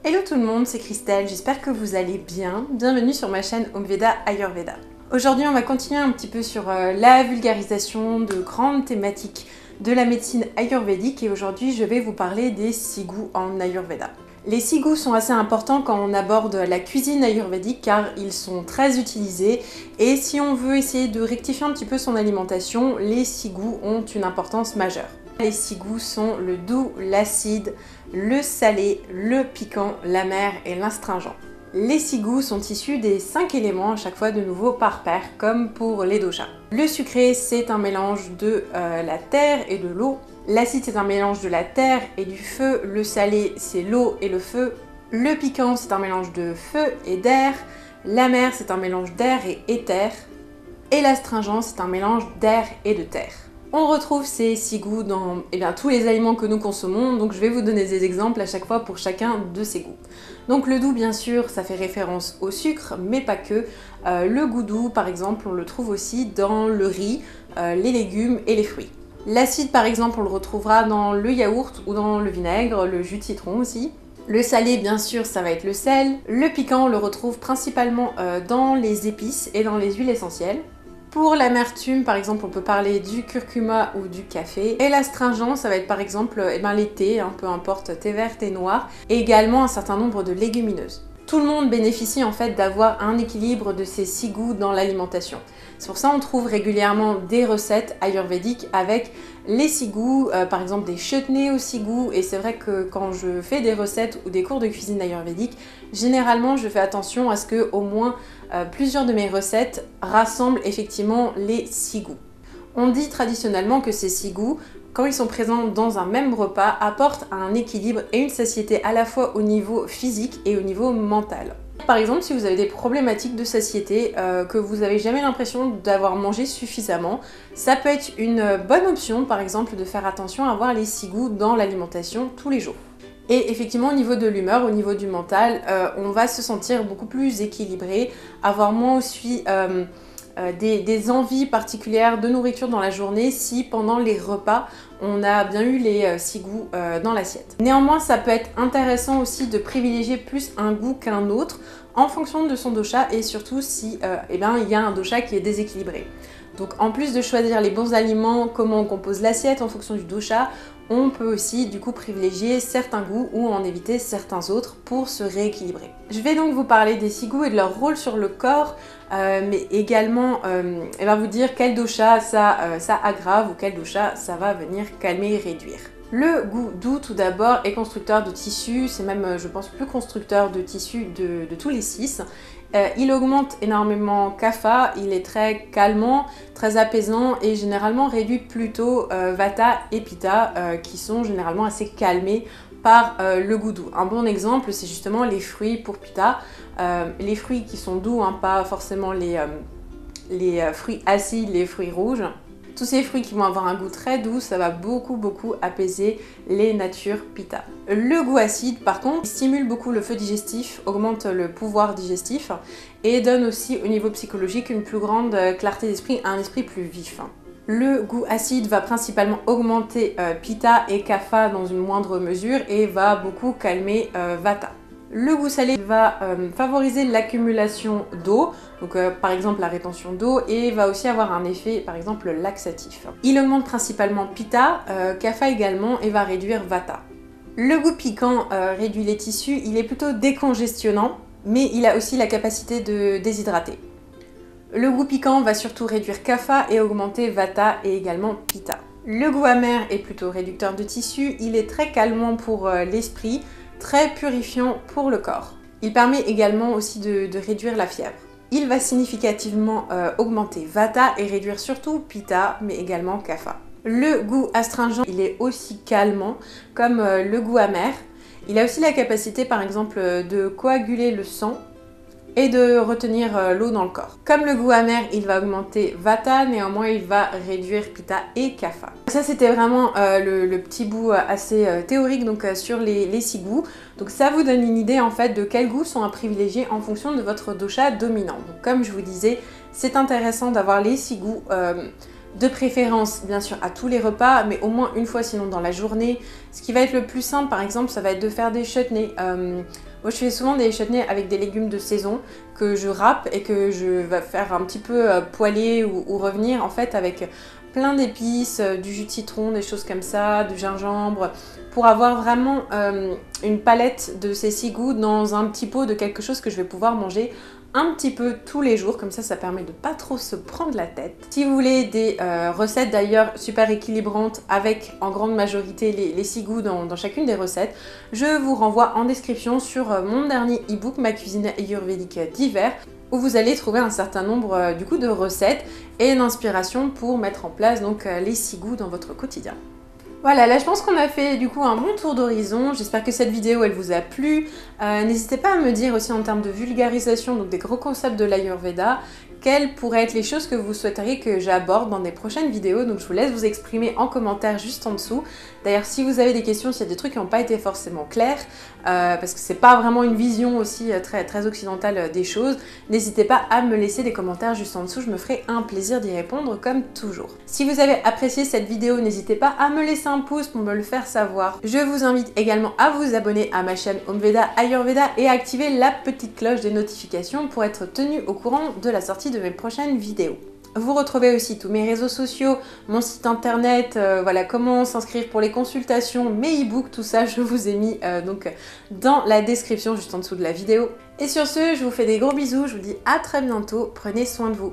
Hello tout le monde, c'est Christelle, j'espère que vous allez bien. Bienvenue sur ma chaîne Homeveda Ayurveda. Aujourd'hui on va continuer un petit peu sur la vulgarisation de grandes thématiques de la médecine ayurvédique et aujourd'hui je vais vous parler des 6 goûts en Ayurveda. Les 6 goûts sont assez importants quand on aborde la cuisine ayurvédique car ils sont très utilisés et si on veut essayer de rectifier un petit peu son alimentation, les 6 goûts ont une importance majeure. Les 6 goûts sont le doux, l'acide, le salé, le piquant, l'amer et l'astringent. Les 6 goûts sont issus des 5 éléments à chaque fois de nouveau par paire, comme pour les doshas. Le sucré, c'est un mélange de la terre et de l'eau. L'acide, c'est un mélange de la terre et du feu. Le salé, c'est l'eau et le feu. Le piquant, c'est un mélange de feu et d'air. L'amer, c'est un mélange d'air et éther. Et l'astringent, c'est un mélange d'air et de terre. On retrouve ces 6 goûts dans tous les aliments que nous consommons, donc je vais vous donner des exemples à chaque fois pour chacun de ces goûts. Donc le doux, bien sûr, ça fait référence au sucre, mais pas que. Le goût doux, par exemple, on le trouve aussi dans le riz, les légumes et les fruits. L'acide, par exemple, on le retrouvera dans le yaourt ou dans le vinaigre, le jus de citron aussi. Le salé, bien sûr, ça va être le sel. Le piquant, on le retrouve principalement dans les épices et dans les huiles essentielles. Pour l'amertume, par exemple, on peut parler du curcuma ou du café. Et l'astringent, ça va être par exemple les thés, peu importe, thé vert, thé noir, et également un certain nombre de légumineuses. Tout le monde bénéficie en fait d'avoir un équilibre de ces 6 goûts dans l'alimentation. C'est pour ça qu'on trouve régulièrement des recettes ayurvédiques avec les 6 goûts, par exemple des chutneys aux 6 goûts, et c'est vrai que quand je fais des recettes ou des cours de cuisine ayurvédique, généralement je fais attention à ce que au moins plusieurs de mes recettes rassemblent effectivement les 6 goûts. On dit traditionnellement que ces 6 goûts, quand ils sont présents dans un même repas, apportent un équilibre et une satiété à la fois au niveau physique et au niveau mental. Par exemple, si vous avez des problématiques de satiété, que vous n'avez jamais l'impression d'avoir mangé suffisamment, ça peut être une bonne option, par exemple, de faire attention à avoir les 6 goûts dans l'alimentation tous les jours. Et effectivement, au niveau de l'humeur, au niveau du mental, on va se sentir beaucoup plus équilibré, avoir moins aussi des envies particulières de nourriture dans la journée si pendant les repas on a bien eu les 6 goûts dans l'assiette. Néanmoins, ça peut être intéressant aussi de privilégier plus un goût qu'un autre en fonction de son dosha et surtout si il y a un dosha qui est déséquilibré. Donc en plus de choisir les bons aliments, comment on compose l'assiette en fonction du dosha, on peut aussi du coup privilégier certains goûts ou en éviter certains autres pour se rééquilibrer. Je vais donc vous parler des 6 goûts et de leur rôle sur le corps, mais également vous dire quel dosha ça aggrave ou quel dosha ça va venir calmer et réduire. Le goût doux tout d'abord est constructeur de tissu, c'est même je pense plus constructeur de tissu de tous les 6. Il augmente énormément kapha, il est très calmant, très apaisant et généralement réduit plutôt vata et pitta qui sont généralement assez calmés par le goût doux. Un bon exemple, c'est justement les fruits pour pitta. Les fruits qui sont doux, pas forcément les fruits acides, les fruits rouges. Tous ces fruits qui vont avoir un goût très doux, ça va beaucoup apaiser les natures pitta. Le goût acide, par contre, stimule beaucoup le feu digestif, augmente le pouvoir digestif et donne aussi au niveau psychologique une plus grande clarté d'esprit, un esprit plus vif. Le goût acide va principalement augmenter pitta et kapha dans une moindre mesure et va beaucoup calmer vata. Le goût salé va favoriser l'accumulation d'eau, donc par exemple la rétention d'eau, et va aussi avoir un effet par exemple laxatif. Il augmente principalement pitta, kapha également, et va réduire vata. Le goût piquant réduit les tissus, il est plutôt décongestionnant, mais il a aussi la capacité de déshydrater. Le goût piquant va surtout réduire kapha et augmenter vata et également pitta. Le goût amer est plutôt réducteur de tissu, il est très calmant pour l'esprit, très purifiant pour le corps. Il permet également aussi de réduire la fièvre. Il va significativement augmenter vata et réduire surtout pitta, mais également kapha. Le goût astringent, il est aussi calmant comme le goût amer. Il a aussi la capacité par exemple de coaguler le sang et de retenir l'eau dans le corps. Comme le goût amer, il va augmenter vata, néanmoins il va réduire pitta et kapha. Ça c'était vraiment le petit bout assez théorique donc sur les 6 goûts. Donc ça vous donne une idée en fait de quels goûts sont à privilégier en fonction de votre dosha dominant. Donc comme je vous disais, c'est intéressant d'avoir les 6 goûts de préférence bien sûr à tous les repas, mais au moins une fois sinon dans la journée. Ce qui va être le plus simple par exemple, ça va être de faire des chutneys. Moi je fais souvent des chutneys avec des légumes de saison que je râpe et que je vais faire un petit peu poêler ou revenir en fait avec plein d'épices, du jus de citron, des choses comme ça, du gingembre, pour avoir vraiment une palette de ces 6 goûts dans un petit pot de quelque chose que je vais pouvoir manger un petit peu tous les jours, comme ça permet de pas trop se prendre la tête. Si vous voulez des recettes d'ailleurs super équilibrantes avec en grande majorité les 6 goûts dans chacune des recettes, je vous renvoie en description sur mon dernier e-book Ma cuisine ayurvédique d'hiver, où vous allez trouver un certain nombre du coup de recettes et d'inspiration pour mettre en place donc les 6 goûts dans votre quotidien. Voilà, là je pense qu'on a fait du coup un bon tour d'horizon. J'espère que cette vidéo elle vous a plu. N'hésitez pas à me dire aussi en termes de vulgarisation, donc des gros concepts de l'Ayurveda, quelles pourraient être les choses que vous souhaiteriez que j'aborde dans des prochaines vidéos. Donc je vous laisse vous exprimer en commentaire juste en dessous. D'ailleurs si vous avez des questions, s'il y a des trucs qui n'ont pas été forcément clairs, parce que c'est pas vraiment une vision aussi très occidentale des choses, n'hésitez pas à me laisser des commentaires juste en dessous, je me ferai un plaisir d'y répondre comme toujours. Si vous avez apprécié cette vidéo, n'hésitez pas à me laisser un pouce pour me le faire savoir. Je vous invite également à vous abonner à ma chaîne Omveda Ayurveda et à activer la petite cloche des notifications pour être tenu au courant de la sortie de mes prochaines vidéos. Vous retrouvez aussi tous mes réseaux sociaux, mon site internet, voilà comment s'inscrire pour les consultations, mes e-books, tout ça je vous ai mis donc dans la description juste en dessous de la vidéo. Et sur ce, je vous fais des gros bisous, je vous dis à très bientôt, prenez soin de vous.